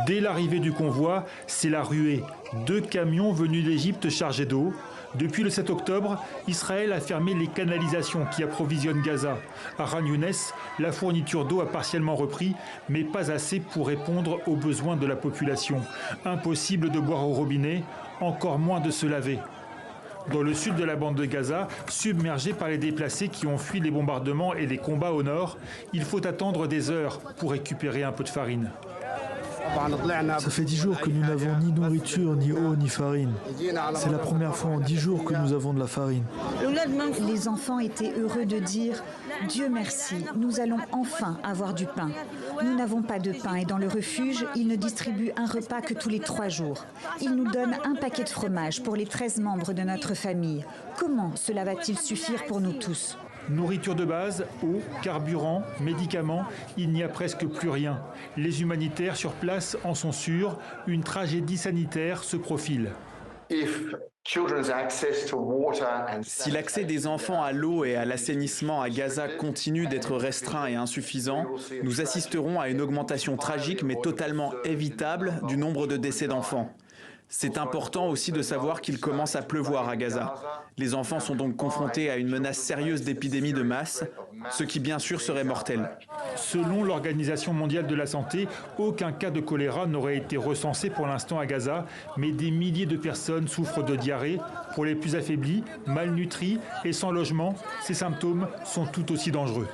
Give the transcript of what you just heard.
Dès l'arrivée du convoi, c'est la ruée. 2 camions venus d'Égypte chargés d'eau. Depuis le 7 octobre, Israël a fermé les canalisations qui approvisionnent Gaza. À Khan Younes, la fourniture d'eau a partiellement repris, mais pas assez pour répondre aux besoins de la population. Impossible de boire au robinet, encore moins de se laver. Dans le sud de la bande de Gaza, submergé par les déplacés qui ont fui les bombardements et les combats au nord, il faut attendre des heures pour récupérer un peu de farine. Ça fait 10 jours que nous n'avons ni nourriture, ni eau, ni farine. C'est la première fois en 10 jours que nous avons de la farine. Les enfants étaient heureux de dire « Dieu merci, nous allons enfin avoir du pain ». Nous n'avons pas de pain et dans le refuge, ils ne distribuent un repas que tous les 3 jours. Ils nous donnent un paquet de fromage pour les 13 membres de notre famille. Comment cela va-t-il suffire pour nous tous ? Nourriture de base, eau, carburant, médicaments, il n'y a presque plus rien. Les humanitaires sur place en sont sûrs, une tragédie sanitaire se profile. Si l'accès des enfants à l'eau et à l'assainissement à Gaza continue d'être restreint et insuffisant, nous assisterons à une augmentation tragique mais totalement évitable du nombre de décès d'enfants. C'est important aussi de savoir qu'il commence à pleuvoir à Gaza. Les enfants sont donc confrontés à une menace sérieuse d'épidémie de masse, ce qui bien sûr serait mortel. Selon l'Organisation mondiale de la santé, aucun cas de choléra n'aurait été recensé pour l'instant à Gaza, mais des milliers de personnes souffrent de diarrhée. Pour les plus affaiblis, malnutris et sans logement, ces symptômes sont tout aussi dangereux.